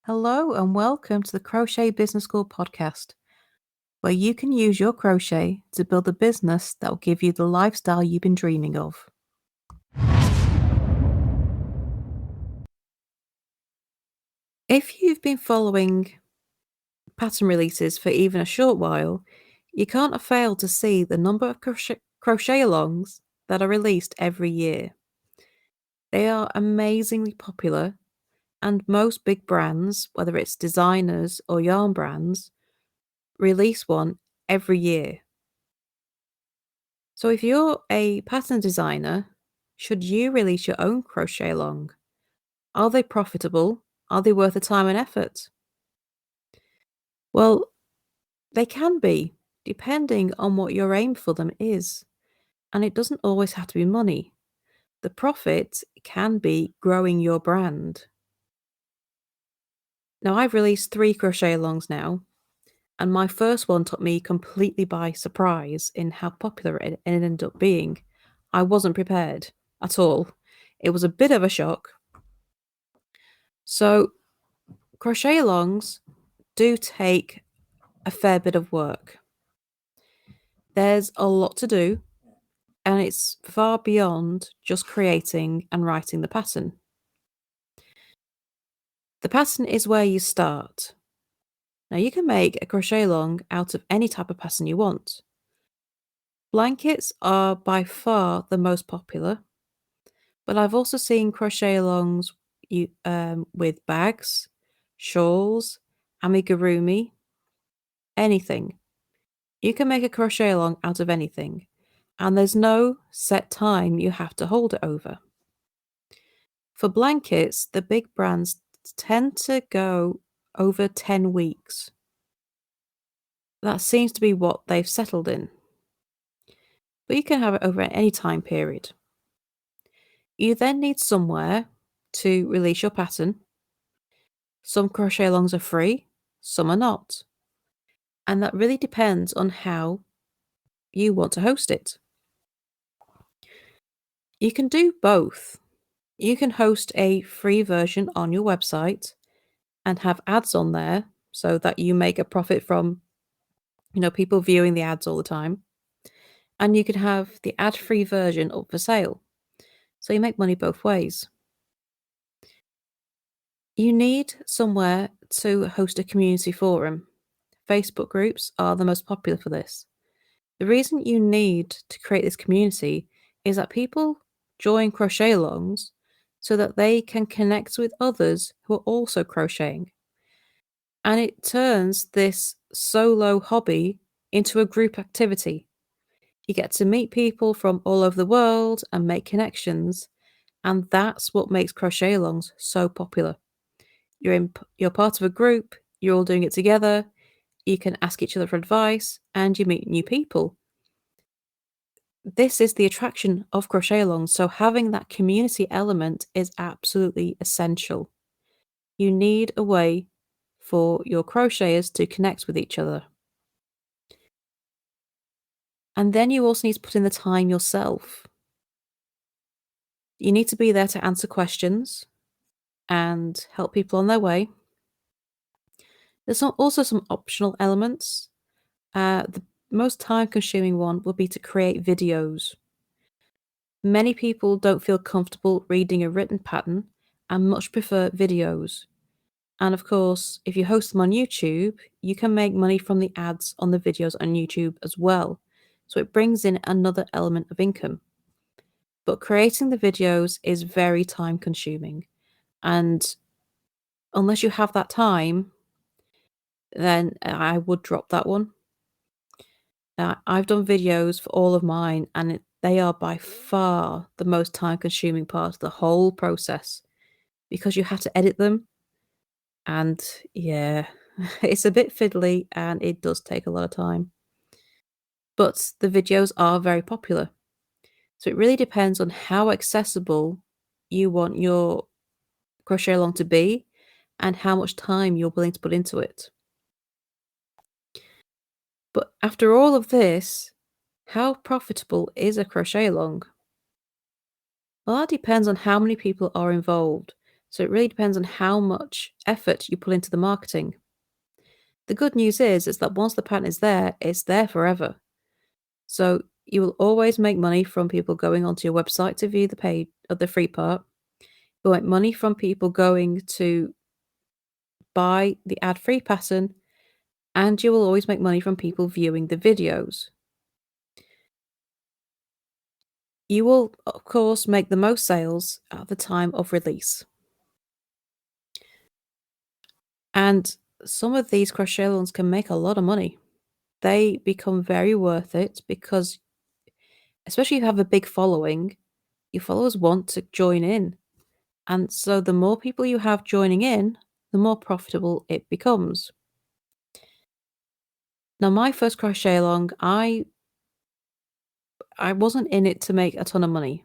Hello and welcome to the Crochet Business School podcast, where you can use your crochet to build a business that will give you the lifestyle you've been dreaming of. If you've been following pattern releases for even a short while, you can't fail to see the number of crochet alongs that are released every year. They are amazingly popular, and most big brands, whether it's designers or yarn brands, release one every year. So if you're a pattern designer, should you release your own crochet along? Are they profitable? Are they worth the time and effort? Well, they can be, depending on what your aim for them is. And it doesn't always have to be money. The profit can be growing your brand. Now, I've released 3 crochet alongs now, and my first one took me completely by surprise in how popular it ended up being. I wasn't prepared at all. It was a bit of a shock. So, crochet alongs do take a fair bit of work. There's a lot to do, and it's far beyond just creating and writing the pattern. The pattern is where you start. Now, you can make a crochet along out of any type of pattern you want. Blankets are by far the most popular, but I've also seen crochet alongs with bags, shawls, amigurumi, anything. You can make a crochet along out of anything, and there's no set time you have to hold it over. For blankets, the big brands tend to go over 10 weeks. That seems to be what they've settled in. But you can have it over any time period. You then need somewhere to release your pattern. Some crochet alongs are free, some are not. And that really depends on how you want to host it. You can do both. You can host a free version on your website and have ads on there so that you make a profit from, people viewing the ads all the time. And you can have the ad-free version up for sale. So you make money both ways. You need somewhere to host a community forum. Facebook groups are the most popular for this. The reason you need to create this community is that people join crochet alongs so that they can connect with others who are also crocheting. And it turns this solo hobby into a group activity. You get to meet people from all over the world and make connections, and that's what makes crochet alongs so popular. You're part of a group, you're all doing it together, you can ask each other for advice, and you meet new people. This is the attraction of crochet alongs, so having that community element is absolutely essential. You need a way for your crocheters to connect with each other. And then you also need to put in the time yourself. You need to be there to answer questions and help people on their way. There's also some optional elements. The most time-consuming one would be to create videos. Many people don't feel comfortable reading a written pattern and much prefer videos. And of course, if you host them on YouTube, you can make money from the ads on the videos on YouTube as well. So it brings in another element of income. But creating the videos is very time consuming. And unless you have that time, then I would drop that one. I've done videos for all of mine, and they are by far the most time consuming part of the whole process because you have to edit them. And yeah, it's a bit fiddly and it does take a lot of time. But the videos are very popular. So it really depends on how accessible you want your crochet along to be and how much time you're willing to put into it. But after all of this, how profitable is a crochet along? Well, that depends on how many people are involved. So it really depends on how much effort you put into the marketing. The good news is that once the pattern is there, it's there forever. So you will always make money from people going onto your website to view the paid or the free part. You'll make money from people going to buy the ad-free pattern, and you will always make money from people viewing the videos. You will, of course, make the most sales at the time of release. And some of these crochet alongs can make a lot of money. They become very worth it because, especially if you have a big following, your followers want to join in. And so the more people you have joining in, the more profitable it becomes. Now, my first crochet along, I wasn't in it to make a ton of money.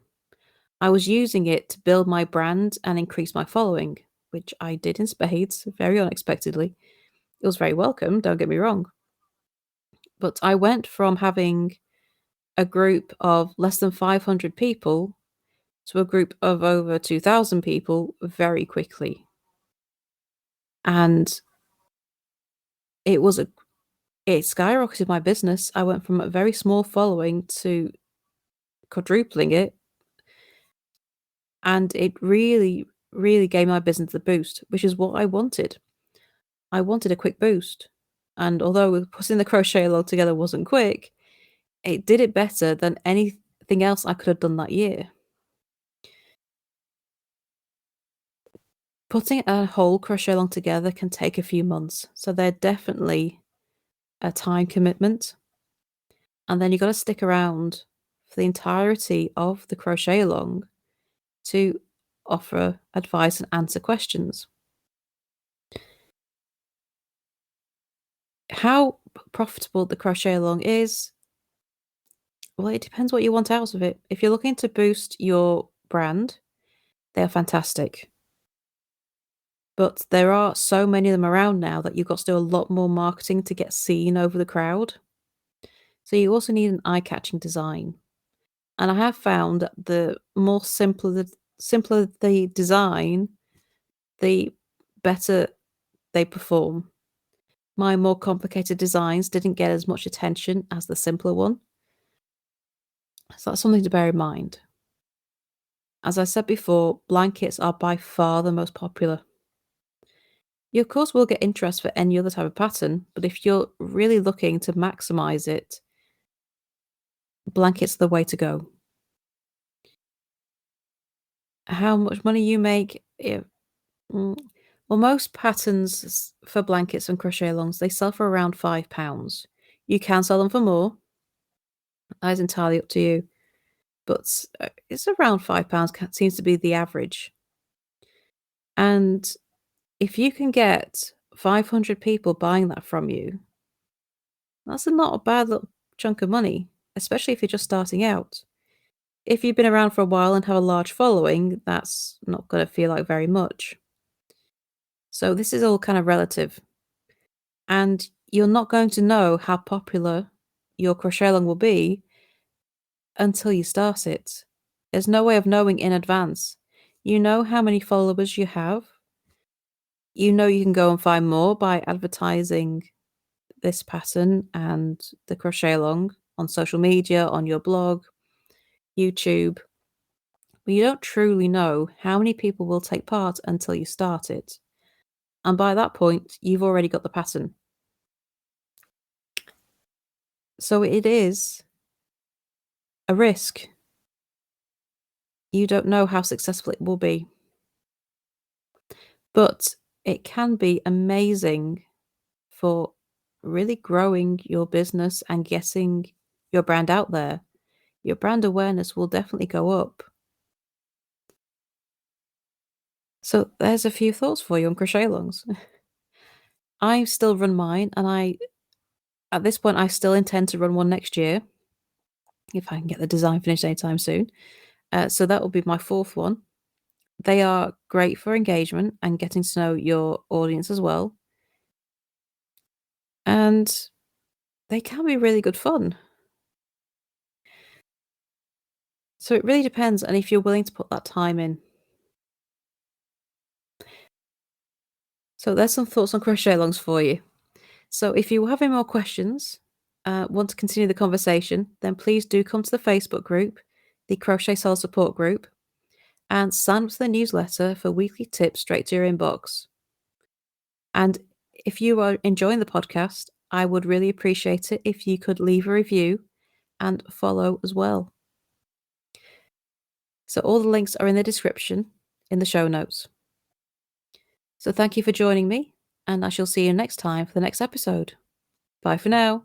I was using it to build my brand and increase my following, which I did in spades, very unexpectedly. It was very welcome, don't get me wrong. But I went from having a group of less than 500 people to a group of over 2,000 people very quickly. And it was a it skyrocketed my business. I went from a very small following to quadrupling it, and it really, really gave my business a boost, which is what I wanted. I wanted a quick boost. And although putting the crochet log together wasn't quick, it did it better than anything else I could have done that year. Putting a whole crochet along together can take a few months, so they're definitely a time commitment. And then you got to stick around for the entirety of the crochet along to offer advice and answer questions. How profitable the crochet along is, well, it depends what you want out of it. If you're looking to boost your brand, they are fantastic. But there are so many of them around now that you've got to do a lot more marketing to get seen over the crowd. So you also need an eye-catching design. And I have found that the more simpler the design, the better they perform. My more complicated designs didn't get as much attention as the simpler one. So that's something to bear in mind. As I said before, blankets are by far the most popular. You, of course, will get interest for any other type of pattern, but if you're really looking to maximize it, blankets are the way to go. How much money you make, mm, well, most patterns for blankets and crochet alongs, they sell for around £5. You can sell them for more. That is entirely up to you. But it's around £5 seems to be the average. And if you can get 500 people buying that from you, that's not a bad little chunk of money, especially if you're just starting out. If you've been around for a while and have a large following, that's not going to feel like very much. So this is all kind of relative. And you're not going to know how popular your crochet along will be until you start it. There's no way of knowing in advance. You know how many followers you have. You know you can go and find more by advertising this pattern and the crochet along on social media, on your blog, YouTube. But you don't truly know how many people will take part until you start it. And by that point, you've already got the pattern. So it is a risk. You don't know how successful it will be. But it can be amazing for really growing your business and getting your brand out there. Your brand awareness will definitely go up. So there's a few thoughts for you on crochet alongs. I still run mine, and at this point, I still intend to run one next year if I can get the design finished anytime soon. So that will be my fourth one. They are great for engagement and getting to know your audience as well. And they can be really good fun. So it really depends on if you're willing to put that time in. So there's some thoughts on crochet alongs for you. So if you have any more questions, want to continue the conversation, then please do come to the Facebook group, the Crochet Sales Support Group, and sign up to the newsletter for weekly tips straight to your inbox. And if you are enjoying the podcast, I would really appreciate it if you could leave a review and follow as well. So all the links are in the description in the show notes. So thank you for joining me, and I shall see you next time for the next episode. Bye for now.